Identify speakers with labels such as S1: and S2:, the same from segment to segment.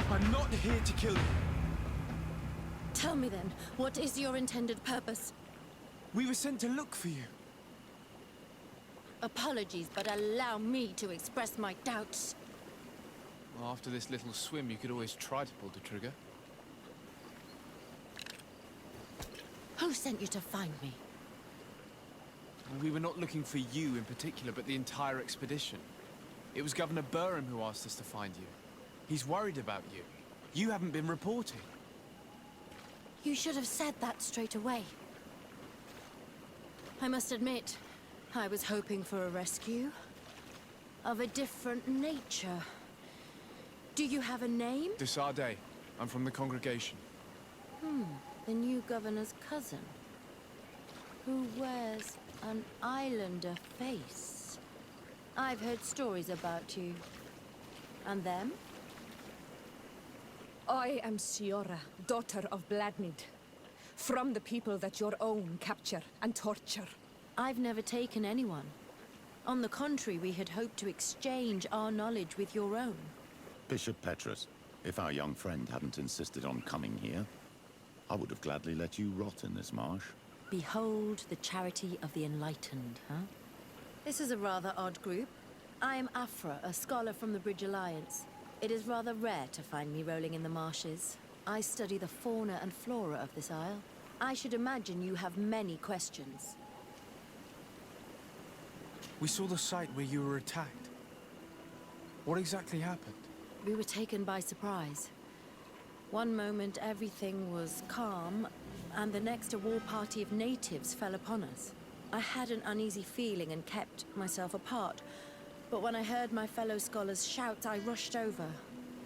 S1: I'm not here to kill you.
S2: Tell me then, what is your intended purpose?
S1: We were sent to look for you.
S2: Apologies, but allow me to express my doubts.
S1: Well, after this little swim, you could always try to pull the trigger.
S2: Who sent you to find me?
S1: We were not looking for you in particular, but the entire expedition. It was Governor Burham who asked us to find you. He's worried about you. You haven't been reporting.
S2: You should have said that straight away. I must admit, I was hoping for a rescue. Of a different nature. Do you have a name?
S1: Desade. I'm from the congregation.
S2: The new governor's cousin. Who wears an islander face. I've heard stories about you. And them?
S3: I am Siora, daughter of Bladnid. From the people that your own capture and torture.
S2: I've never taken anyone. On the contrary, we had hoped to exchange our knowledge with your own.
S4: Bishop Petrus, if our young friend hadn't insisted on coming here, I would have gladly let you rot in this marsh.
S2: Behold the charity of the enlightened, huh? This is a rather odd group. I am Aphra, a scholar from the Bridge Alliance. It is rather rare to find me rolling in the marshes. I study the fauna and flora of this isle. I should imagine you have many questions.
S1: We saw the site where you were attacked. What exactly happened?
S2: We were taken by surprise. One moment everything was calm, and the next a war party of natives fell upon us. I had an uneasy feeling and kept myself apart, but when I heard my fellow scholars' shouts, I rushed over.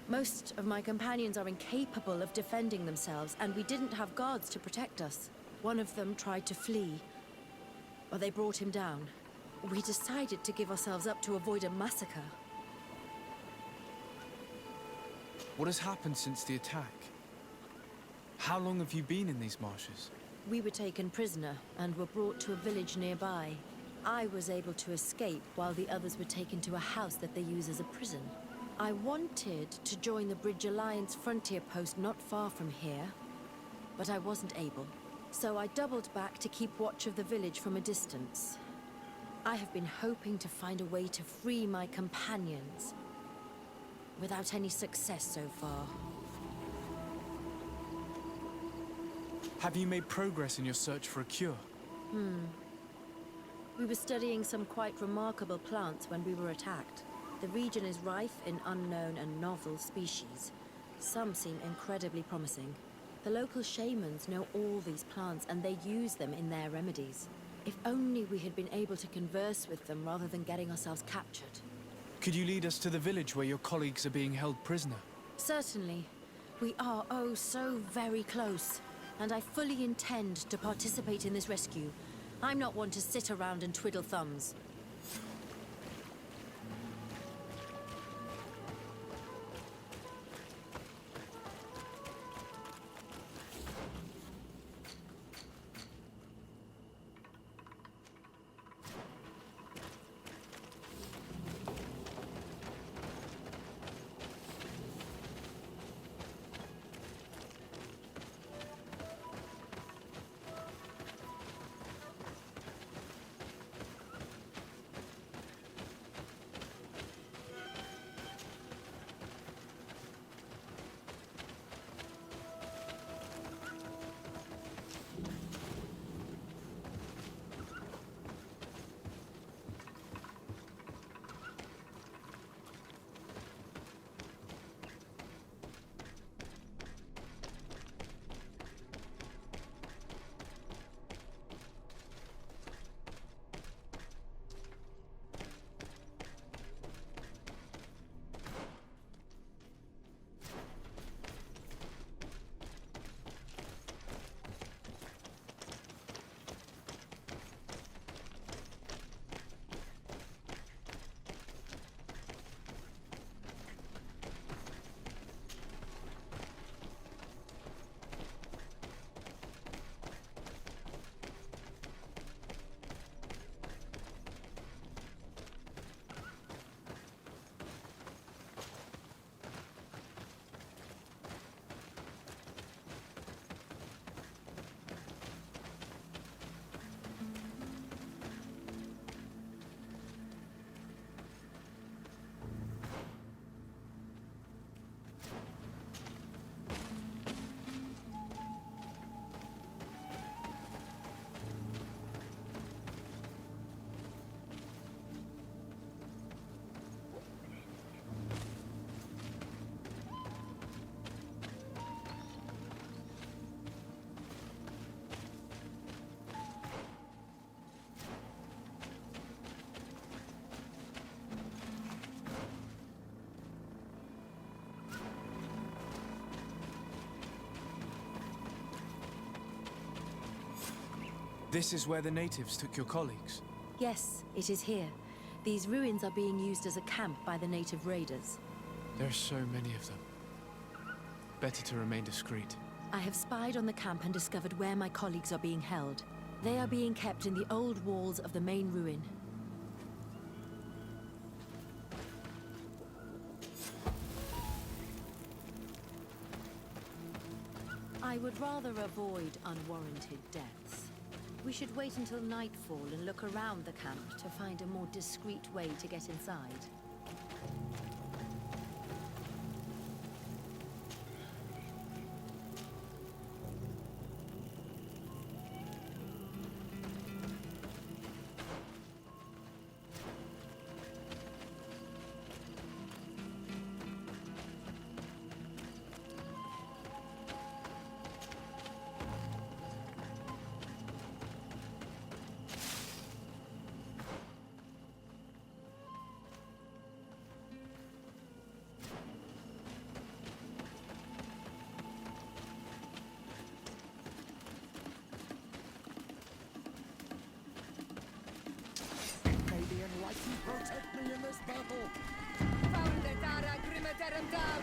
S2: Most of my companions are incapable of defending themselves, and we didn't have guards to protect us. One of them tried to flee, but they brought him down. We decided to give ourselves up to avoid a massacre.
S1: What has happened since the attack? How long have you been in these marshes?
S2: We were taken prisoner and were brought to a village nearby. I was able to escape while the others were taken to a house that they use as a prison. I wanted to join the Bridge Alliance frontier post not far from here, but I wasn't able. So I doubled back to keep watch of the village from a distance. I have been hoping to find a way to free my companions, without any success so far.
S1: Have you made progress in your search for a cure?
S2: We were studying some quite remarkable plants when we were attacked. The region is rife in unknown and novel species. Some seem incredibly promising. The local shamans know all these plants and they use them in their remedies. If only we had been able to converse with them rather than getting ourselves captured.
S1: Could you lead us to the village where your colleagues are being held prisoner?
S2: Certainly. We are oh so very close. And I fully intend to participate in this rescue. I'm not one to sit around and twiddle thumbs.
S1: This is where the natives took your colleagues.
S2: Yes, it is here. These ruins are being used as a camp by the native raiders.
S1: There are so many of them. Better to remain discreet.
S2: I have spied on the camp and discovered where my colleagues are being held. They are being kept in the old walls of the main ruin. I would rather avoid unwarranted deaths. We should wait until nightfall and look around the camp to find a more discreet way to get inside.
S5: Protect me in this battle!
S3: Found the Dara Grimaterum down!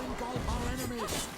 S5: Engulf our enemies!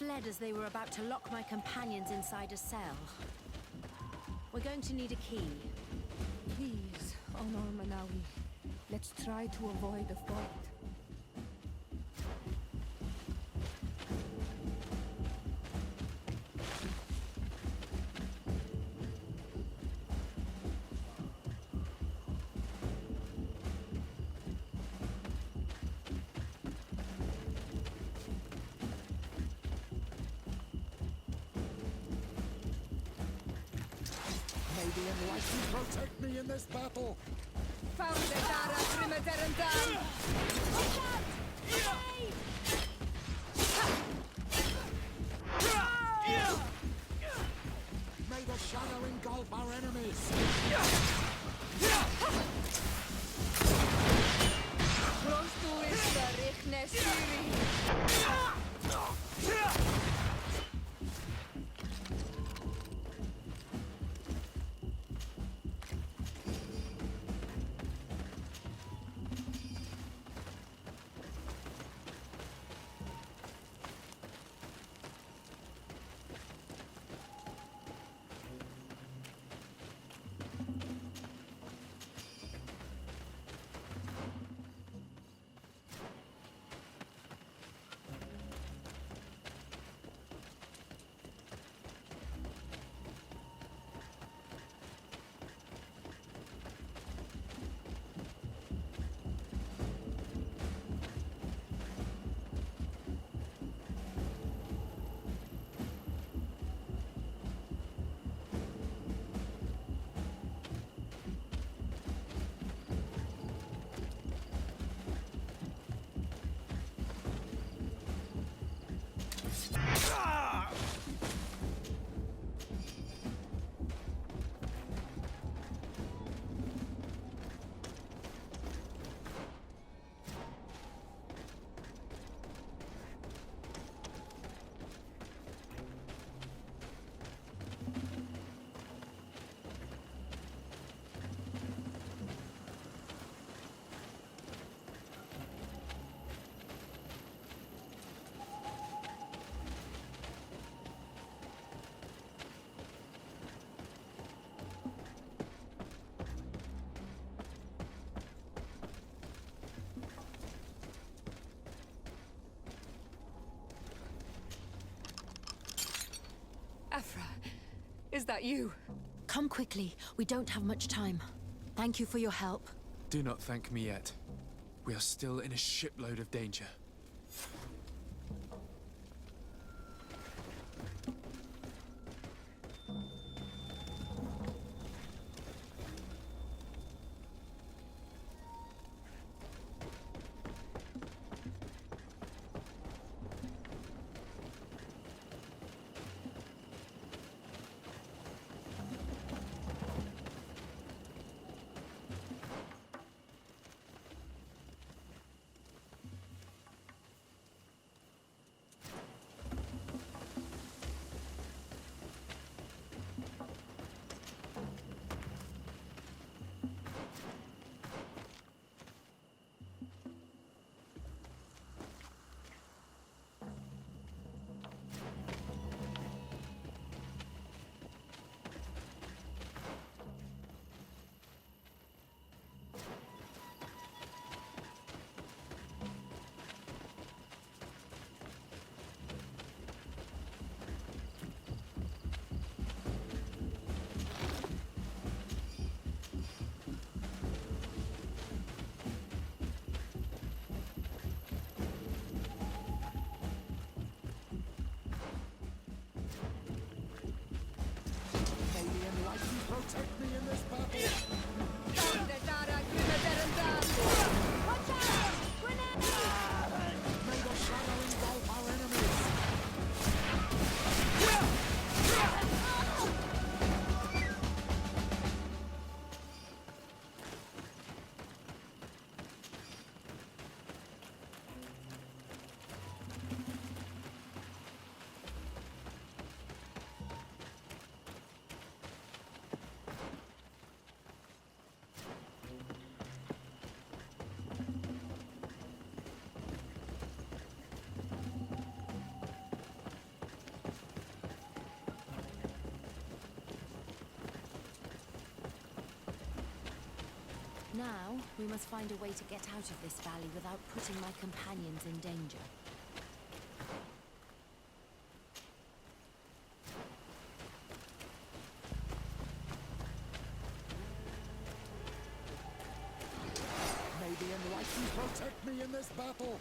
S2: fled as they were about to lock my companions inside a cell. We're going to need a key.
S3: Please, Honor Manawi, let's try to avoid a fight.
S5: May the Enlightened protect me in this battle!
S3: Found the Dara Trimaterandan!
S5: May the shadow engulf our enemies!
S3: Prostu ista Richne Siri! Aphra, is that you?
S2: Come quickly. We don't have much time. Thank you for your help.
S1: Do not thank me yet. We are still in a shipload of danger.
S2: Now, we must find a way to get out of this valley without putting my companions in danger.
S5: May the Enlightened protect me in this battle!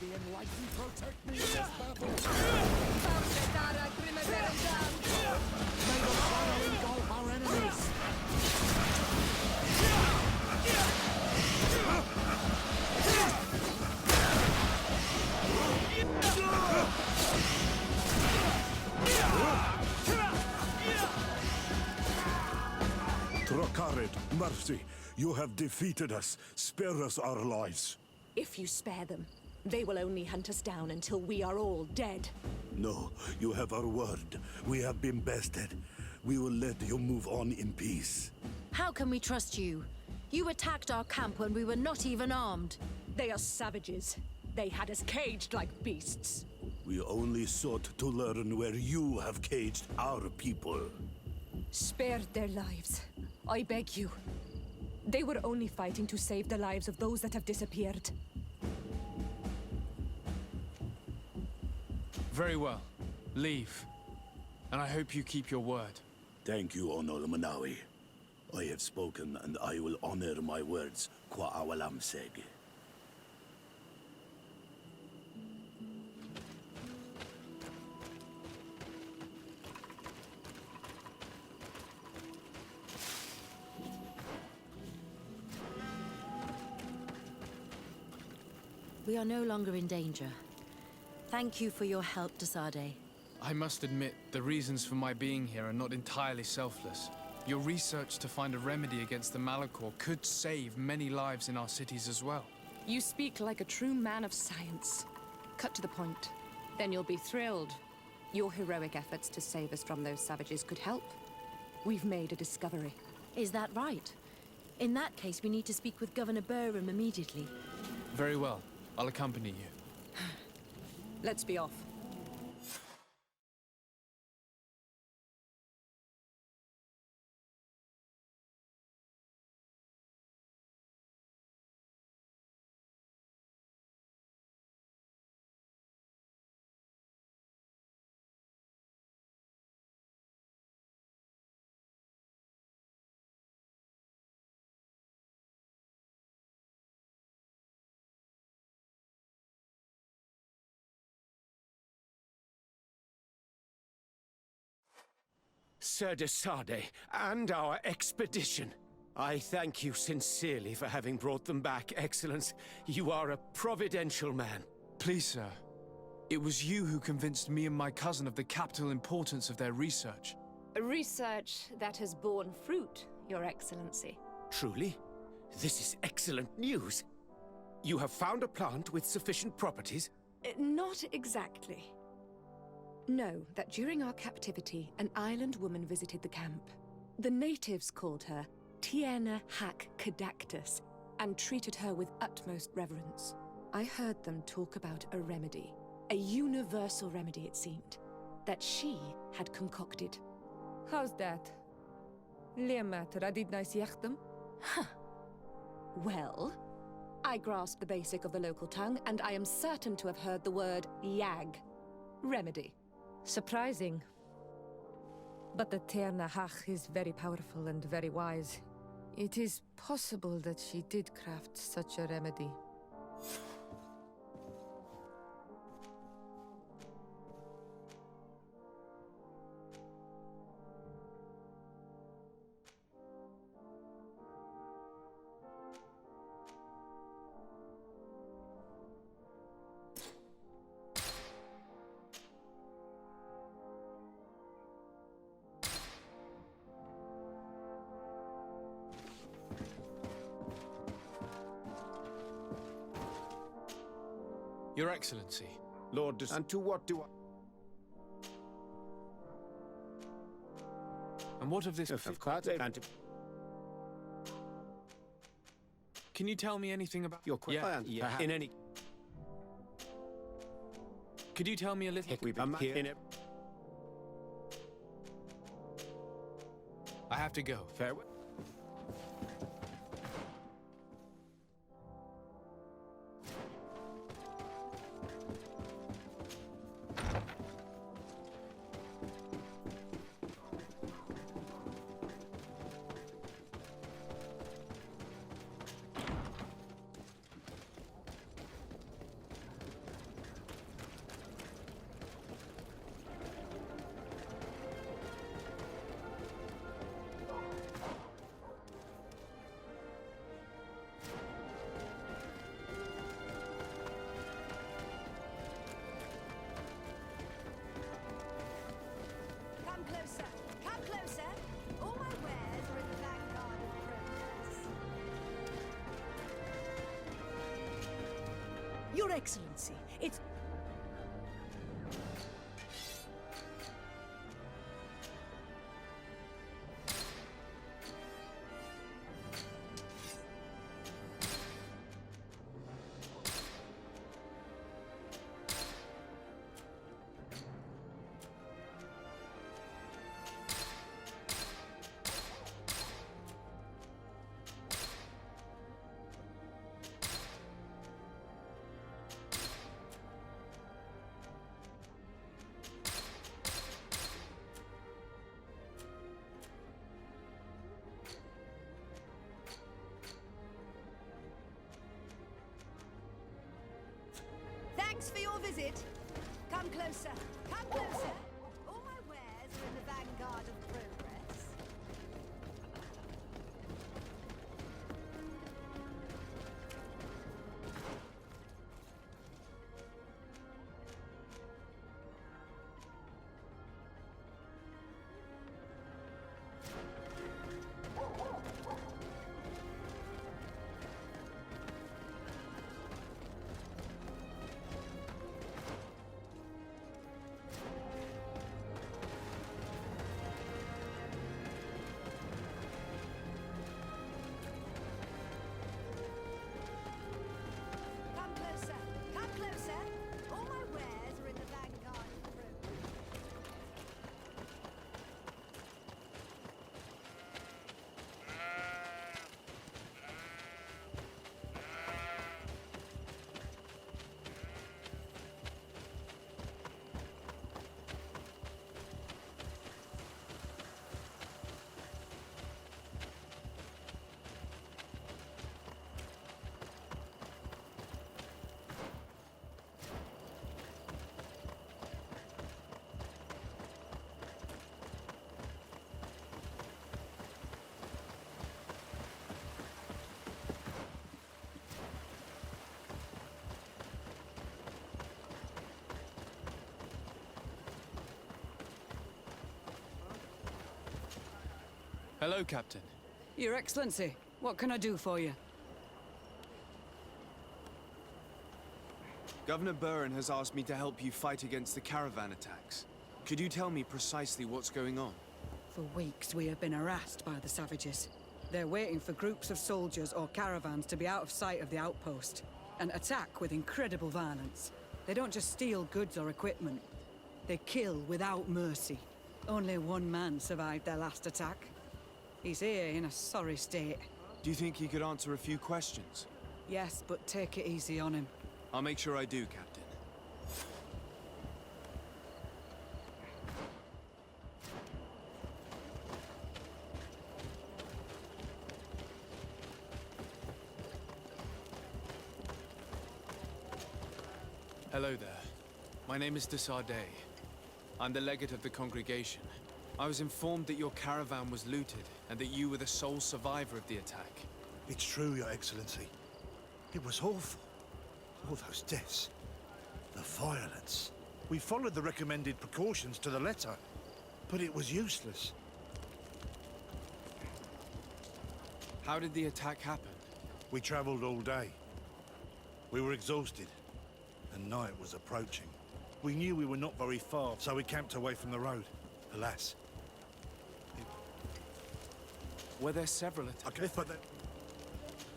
S5: Maybe enlighten protect me in this battle. May the fire engulf our enemies.
S6: Trakarid, mercy, you have defeated us. Spare us our lives.
S3: If you spare them, they will only hunt us down until we are all dead.
S6: No, you have our word. We have been bested. We will let you move on in peace.
S2: How can we trust you? You attacked our camp when we were not even armed.
S3: They are savages. They had us caged like beasts.
S6: We only sought to learn where you have caged our people.
S3: Spare their lives. I beg you. They were only fighting to save the lives of those that have disappeared.
S1: Very well. Leave. And I hope you keep your word.
S6: Thank you, Onol Manawi. I have spoken, and I will honor my words, qua awalam seg.
S2: We are no longer in danger. Thank you for your help, Desade.
S1: I must admit, the reasons for my being here are not entirely selfless. Your research to find a remedy against the Malachor could save many lives in our cities as well.
S3: You speak like a true man of science. Cut to the point. Then you'll be thrilled. Your heroic efforts to save us from those savages could help. We've made a discovery.
S2: Is that right? In that case, we need to speak with Governor Burham immediately.
S1: Very well. I'll accompany you.
S3: Let's be off.
S7: Sir Desade, and our expedition. I thank you sincerely for having brought them back, Excellence. You are a providential man.
S1: Please, sir. It was you who convinced me and my cousin of the capital importance of their research.
S3: Research that has borne fruit, Your Excellency.
S7: Truly? This is excellent news. You have found a plant with sufficient properties?
S3: Not exactly. Know that during our captivity, an island woman visited the camp. The natives called her Tiena Hac Cadactus and treated her with utmost reverence. I heard them talk about a remedy, a universal remedy it seemed, that she had concocted.
S8: How's that? Leamat radidnais yachtem?
S3: Huh. Well, I grasp the basic of the local tongue, and I am certain to have heard the word yag, remedy.
S8: Surprising. But the Terna Hach is very powerful and very wise. It is possible that she did craft such a remedy.
S1: Your Excellency.
S7: Lord and to what do I...
S1: And what of this... Can you tell me anything about...
S7: Your question?
S1: Yeah.
S7: In any...
S1: Could you tell me a little...
S7: We've been here...
S1: I have to go.
S7: Farewell.
S9: Your Excellency, it's...
S10: Thanks for your visit. Come closer. Come closer. All my wares are in the vanguard of progress. Come closer. Come closer. All my wares are in the vanguard of progress.
S1: Hello, Captain.
S9: Your Excellency, what can I do for you?
S1: Governor Burin has asked me to help you fight against the caravan attacks. Could you tell me precisely what's going on?
S9: For weeks, we have been harassed by the savages. They're waiting for groups of soldiers or caravans to be out of sight of the outpost and attack with incredible violence. They don't just steal goods or equipment. They kill without mercy. Only one man survived their last attack. He's here in a sorry state.
S1: Do you think he could answer a few questions?
S9: Yes, but take it easy on him.
S1: I'll make sure I do, Captain. Hello there. My name is de Sardet. I'm the legate of the congregation. I was informed that your caravan was looted, and that you were the sole survivor of the attack.
S11: It's true, Your Excellency. It was awful. All those deaths. The violence. We followed the recommended precautions to the letter, but it was useless.
S1: How did the attack happen?
S11: We traveled all day. We were exhausted, and night was approaching. We knew we were not very far, so we camped away from the road. Alas.
S1: Were there several attacks?
S11: Okay, but then...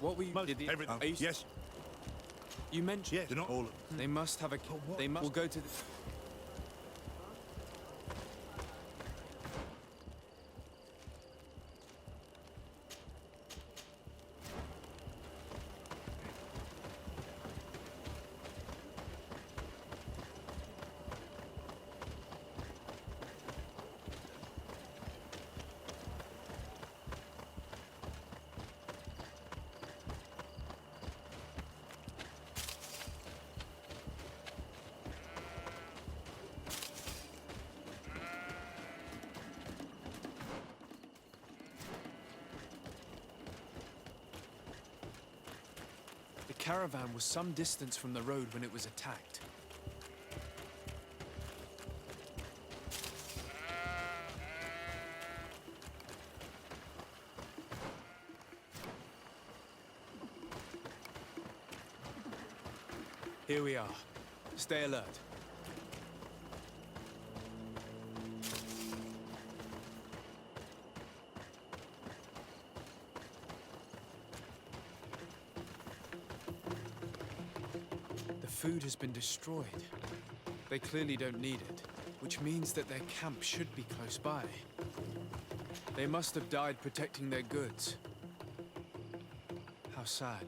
S1: What were you...
S11: Everything.
S1: Are you...
S11: Yes.
S1: You mentioned...
S11: Yes, not all.
S1: They must have a... They must... We'll go to the... The caravan was some distance from the road when it was attacked. Here we are. Stay alert. The food has been destroyed. They clearly don't need it, which means that their camp should be close by. They must have died protecting their goods. How sad.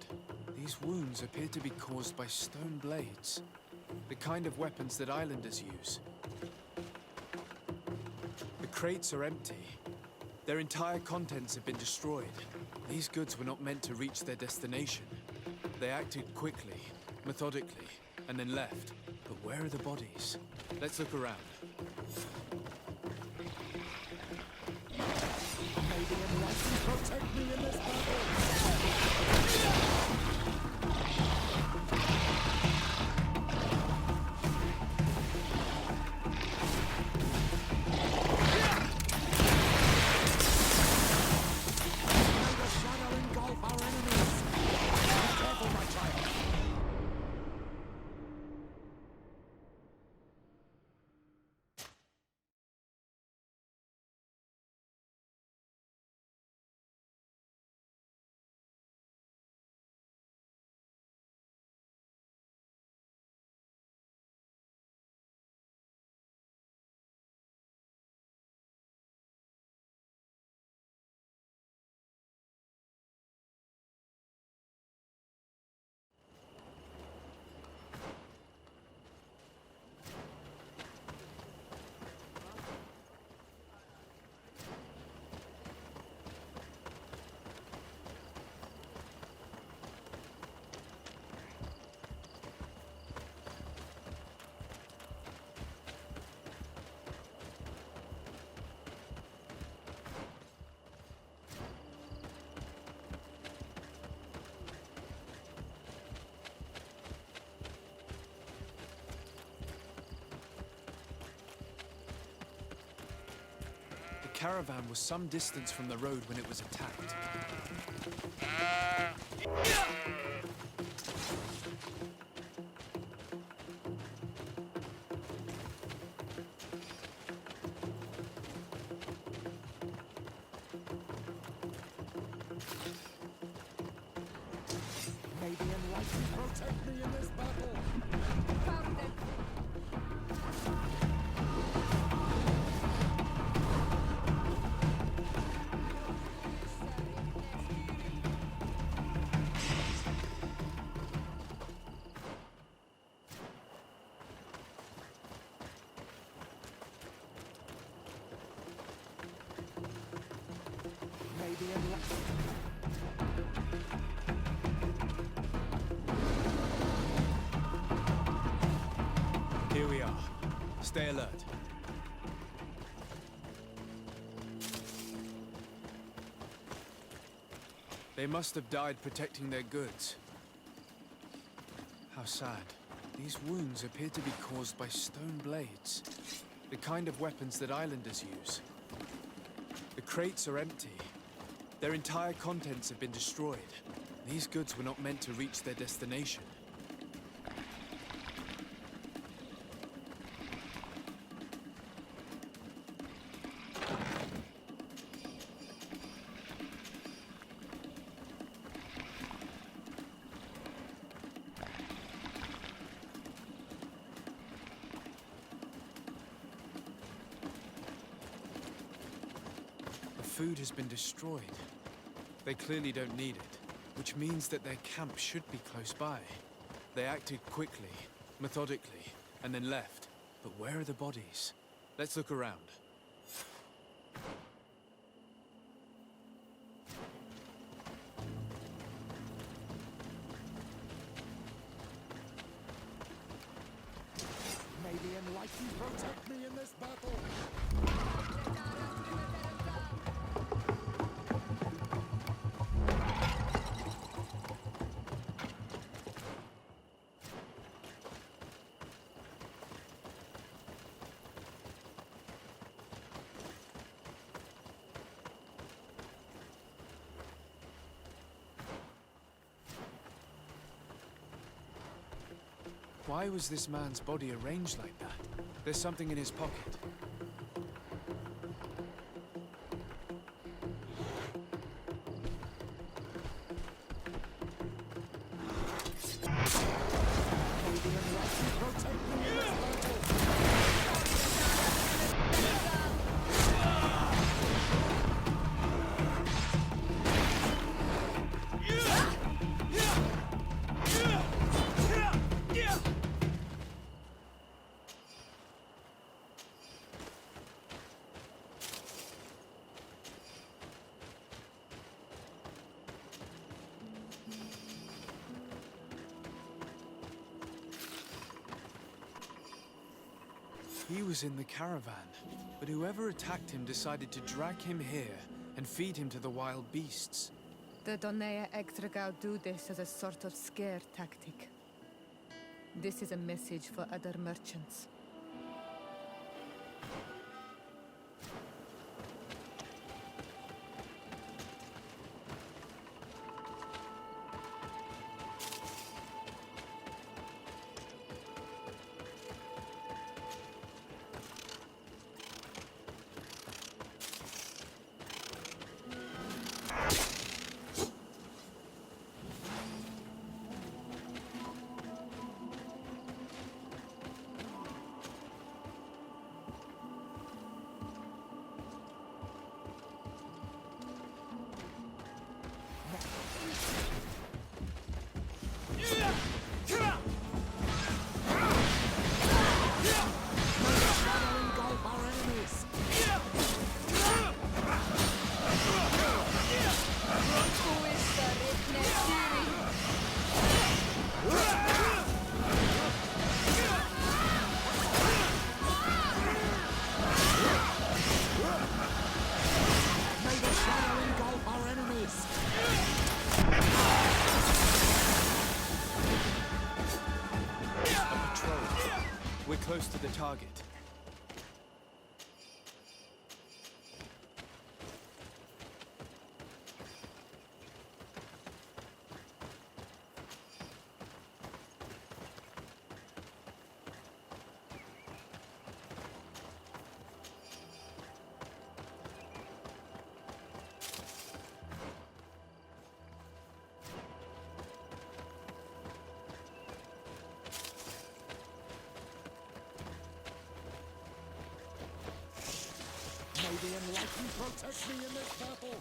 S1: These wounds appear to be caused by stone blades, the kind of weapons that islanders use. The crates are empty. Their entire contents have been destroyed. These goods were not meant to reach their destination. They acted quickly, methodically, and then left. But where are the bodies? Let's look around.
S5: Maybe enlighten protect me in this battle! May the shadow engulf our enemies! Be careful, my child!
S1: The caravan was some distance from the road when it was attacked.
S5: May the enlightened protect me in this battle!
S8: Found them.
S5: May the enlightened...
S1: Here we are. Stay alert. They must have died protecting their goods. How sad. These wounds appear to be caused by stone blades, the kind of weapons that islanders use. The crates are empty. Their entire contents have been destroyed. These goods were not meant to reach their destination. The food has been destroyed. They clearly don't need it, which means that their camp should be close by. They acted quickly, methodically, and then left. But where are the bodies? Let's look around.
S5: May the enlightened protect me in this battle!
S1: Why was this man's body arranged like that? There's something in his pocket. He was in the caravan, but whoever attacked him decided to drag him here and feed him to the wild beasts.
S8: The Donea Extragao do this as a sort of scare tactic. This is a message for other merchants.
S1: We're close to the target.
S5: May the Enlightened protect me in this battle!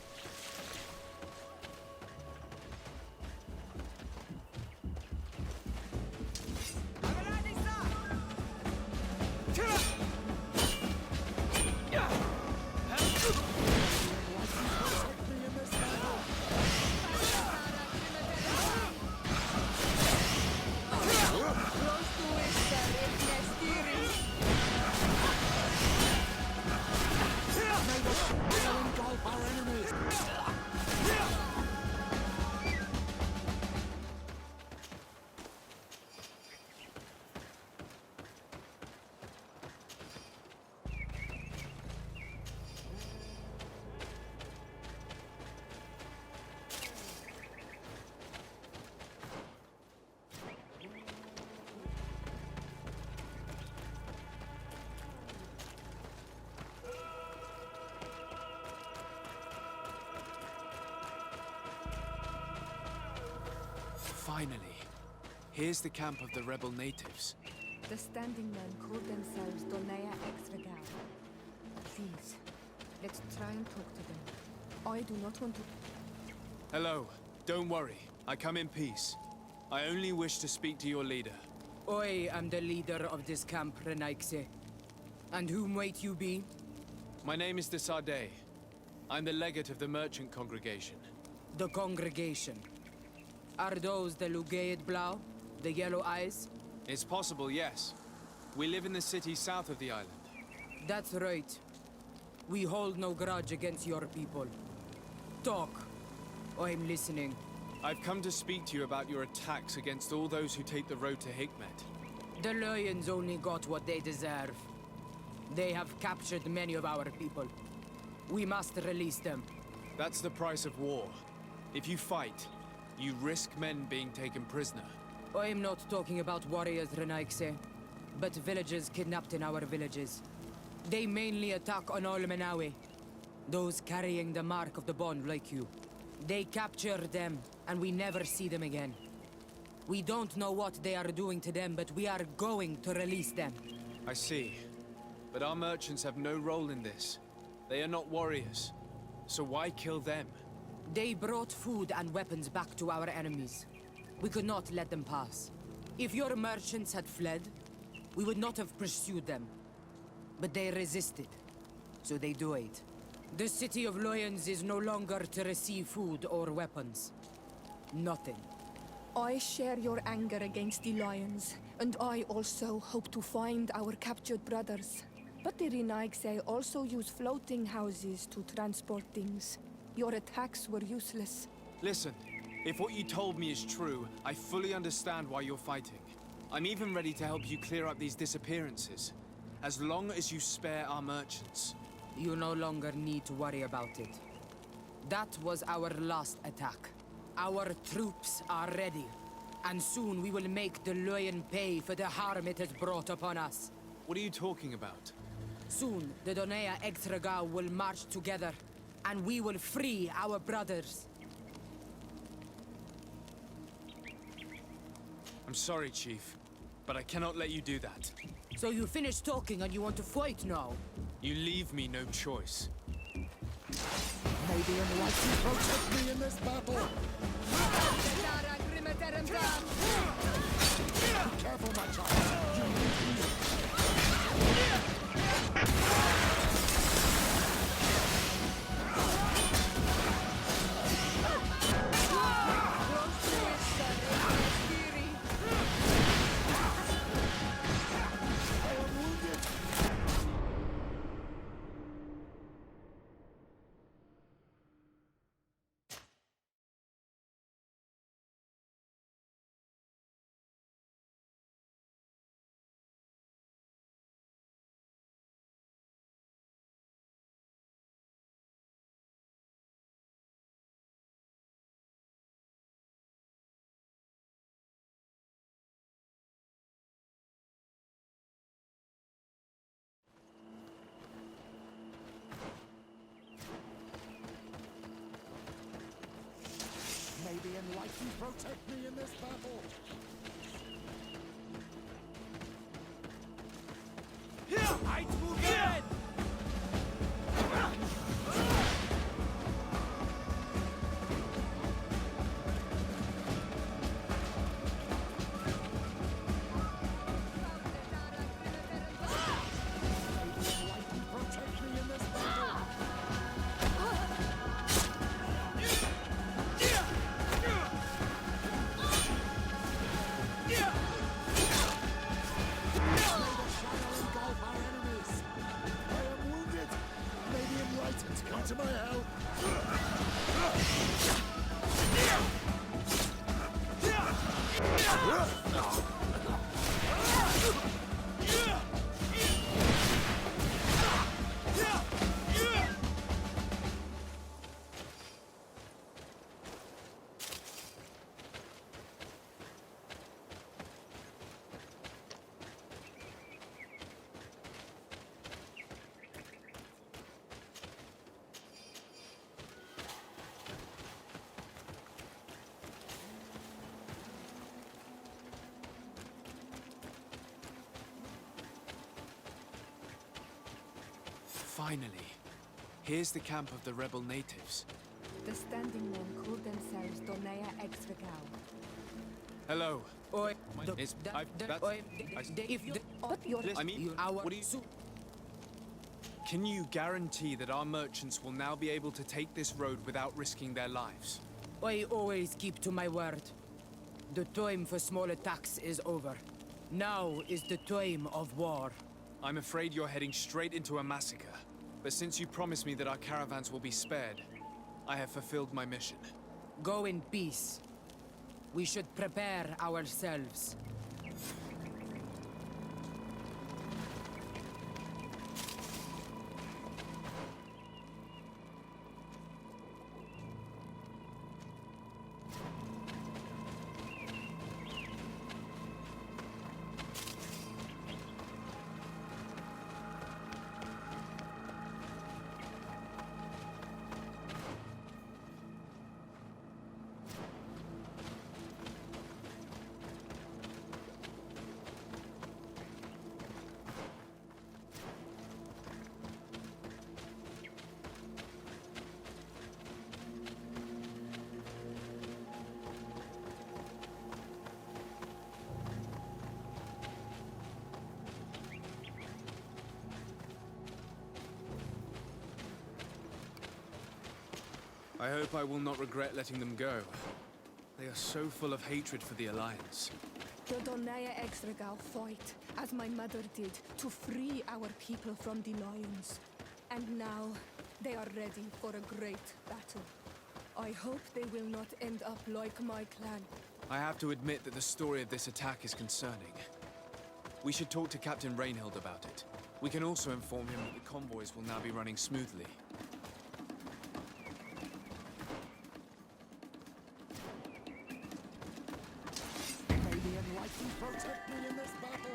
S1: Finally. Here's the camp of the rebel natives.
S8: The standing men call themselves Donea Extragao. Please, let's try and talk to them. I do not want to...
S1: Hello. Don't worry. I come in peace. I only wish to speak to your leader.
S12: I am the leader of this camp, Renaikse. And whom might you be?
S1: My name is Desade. I'm the legate of the merchant congregation.
S12: The congregation. Are those the Lugaid Blau? The yellow eyes?
S1: It's possible, yes. We live in the city south of the island.
S12: That's right. We hold no grudge against your people. Talk. I'm listening.
S1: I've come to speak to you about your attacks against all those who take the road to Hikmet.
S12: The Lions only got what they deserve. They have captured many of our people. We must release them.
S1: That's the price of war. If you fight, you risk men being taken prisoner.
S12: I'm not talking about warriors, Renaikse, but villagers kidnapped in our villages. They mainly attack on all Menawi, those carrying the mark of the bond like you. They capture them, and we never see them again. We don't know what they are doing to them, but we are going to release them.
S1: I see. But our merchants have no role in this. They are not warriors. So why kill them?
S12: They brought food and weapons back to our enemies. We could not let them pass. If your merchants had fled, we would not have pursued them. But they resisted, so they died. The city of Loyans is no longer to receive food or weapons. Nothing.
S3: I share your anger against the lions, and I also hope to find our captured brothers. But the Renaigse also use floating houses to transport things. Your attacks were useless.
S1: Listen, if what you told me is true, I fully understand why you're fighting. I'm even ready to help you clear up these disappearances, as long as you spare our merchants.
S12: You no longer need to worry about it. That was our last attack. Our troops are ready, and soon we will make the Loyan pay for the harm it has brought upon us.
S1: What are you talking about?
S12: Soon, the Donea Extragao will march together, and we will free our brothers.
S1: I'm sorry, Chief, but I cannot let you do that.
S12: So you finished talking and you want to fight now?
S1: You leave me no choice.
S5: Maybe Enlightened protect me in this battle! Be careful, my child! You need me! May the Enlightened protect me in this battle!
S1: I move ahead!
S5: Come to my help!
S1: Finally. Here's the camp of the rebel natives.
S3: The standing men call themselves Donea Extragao.
S1: Hello.
S12: Oi,
S1: It's... what do you... Can you guarantee that our merchants will now be able to take this road without risking their lives?
S12: I always keep to my word. The time for small attacks is over. Now is the time of war.
S1: I'm afraid you're heading straight into a massacre. But since you promised me that our caravans will be spared, I have fulfilled my mission.
S12: Go in peace. We should prepare ourselves.
S1: I hope I will not regret letting them go. They are so full of hatred for the Alliance.
S13: Dodonaya Exregal fight, as my mother did, to free our people from the lions. And now, they are ready for a great battle. I hope they will not end up like my clan.
S1: I have to admit that the story of this attack is concerning. We should talk to Captain Rainhild about it. We can also inform him that the convoys will now be running smoothly.
S5: May the Enlightened protect me in this battle!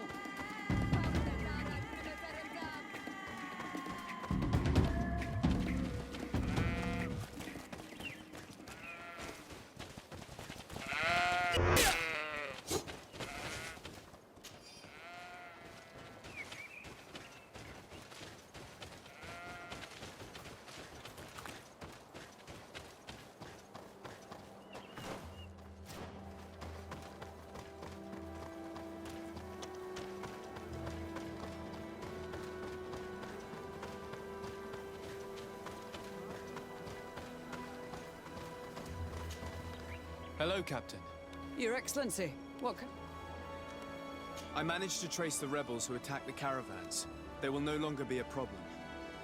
S1: Hello, Captain.
S9: Your Excellency,
S1: I managed to trace the rebels who attacked the caravans. They will no longer be a problem.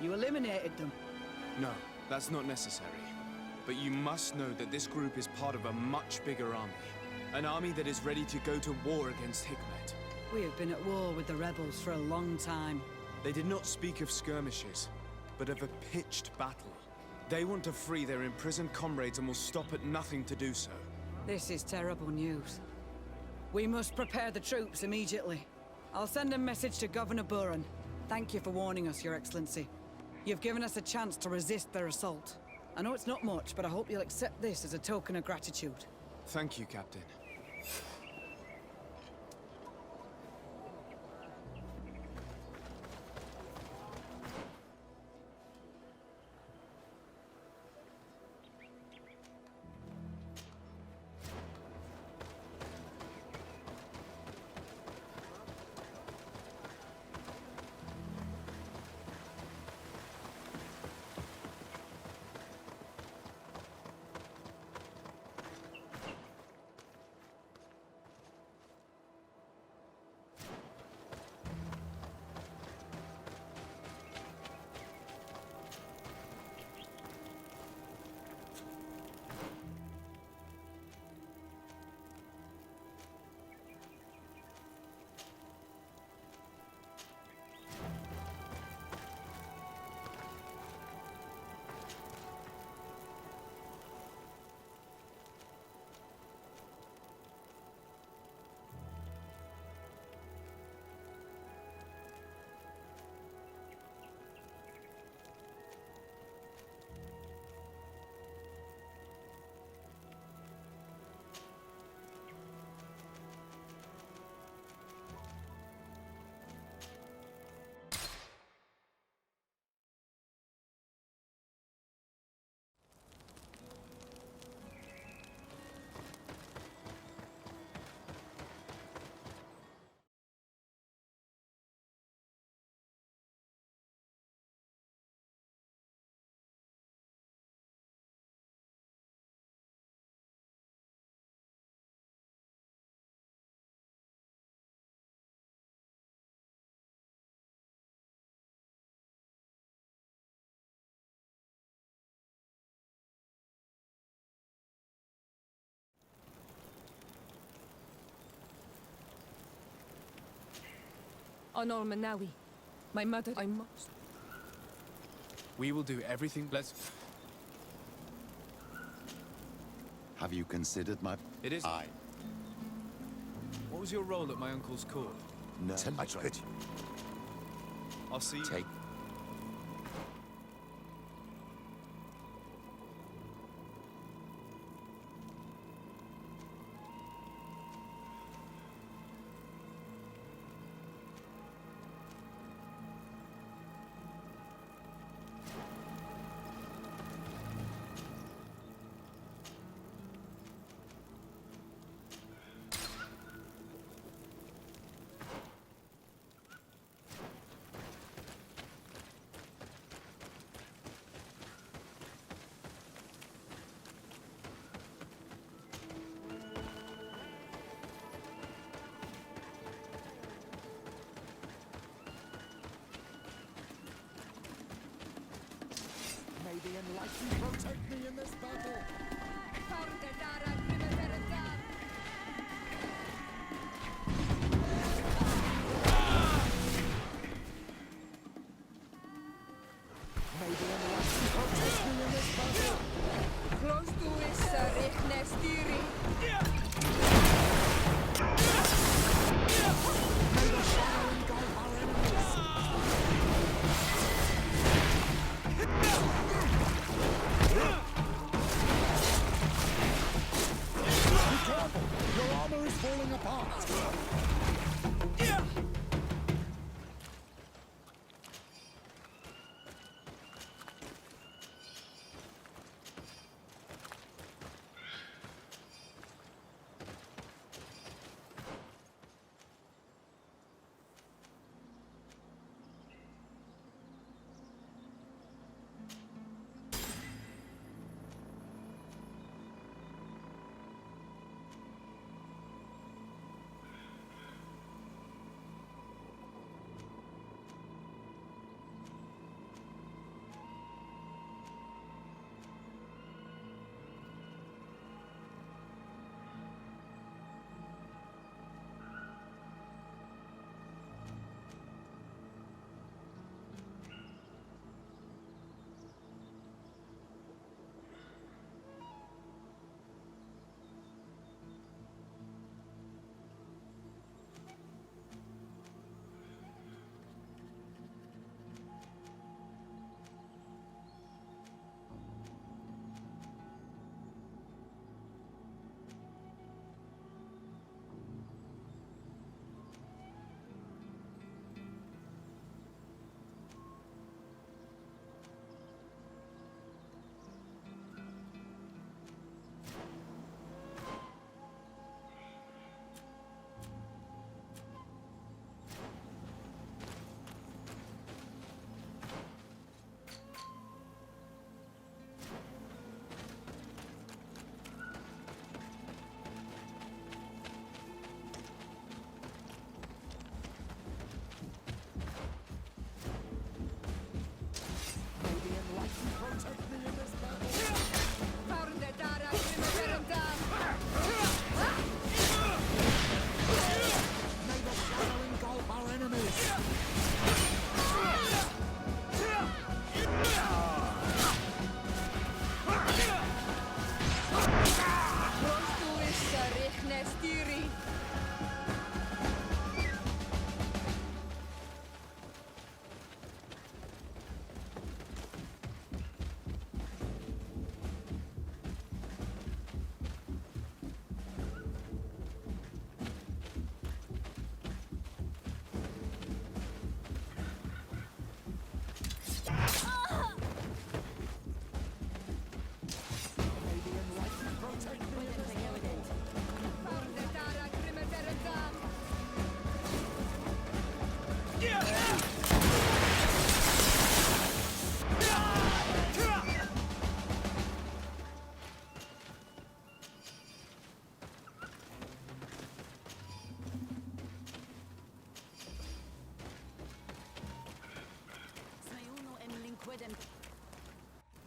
S9: You eliminated them.
S1: No, that's not necessary. But you must know that this group is part of a much bigger army. An army that is ready to go to war against Hikmet.
S9: We have been at war with the rebels for a long time.
S1: They did not speak of skirmishes, but of a pitched battle. They want to free their imprisoned comrades and will stop at nothing to do so.
S9: This is terrible news. We must prepare the troops immediately. I'll send a message to Governor Buran. Thank you for warning us, Your Excellency. You've given us a chance to resist their assault. I know it's not much, but I hope you'll accept this as a token of gratitude.
S1: Thank you, Captain.
S13: Honor Manawi. My mother, I must.
S1: We will do everything.
S4: Have you considered my...
S1: It is...
S4: Aye.
S1: What was your role at my uncle's court?
S4: No.
S1: I'll see you.
S4: Take...
S5: enlightened protect me in this battle! May the enlightened protect me in this battle!
S13: Close to is Nestiri.
S5: May the shadow engulf our enemies! Be careful! Your armor is falling apart! Protect me in this battle! May the shadow engulf our enemies!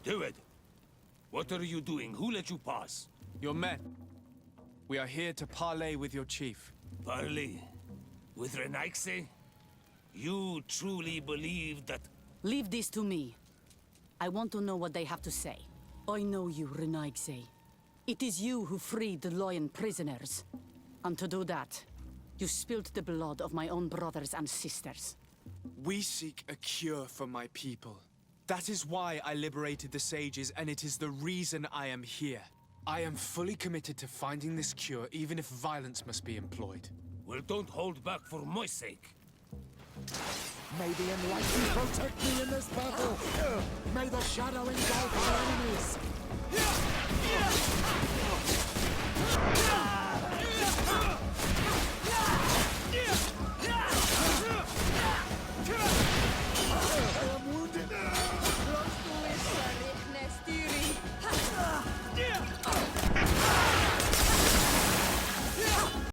S6: Do it! What are you doing? Who let you pass?
S1: Your men. We are here to parley with your chief.
S6: Parley? With Renaigse? You truly believe that...
S14: Leave this to me. I want to know what they have to say. I know you, Renaigse. It is you who freed the Lion prisoners. And to do that, you spilled the blood of my own brothers and sisters.
S1: We seek a cure for my people. That is why I liberated the sages, and it is the reason I am here. I am fully committed to finding this cure, even if violence must be employed.
S6: Well, don't hold back for my sake.
S5: May the enlightened protect me in this battle! May the shadow engulf our enemies!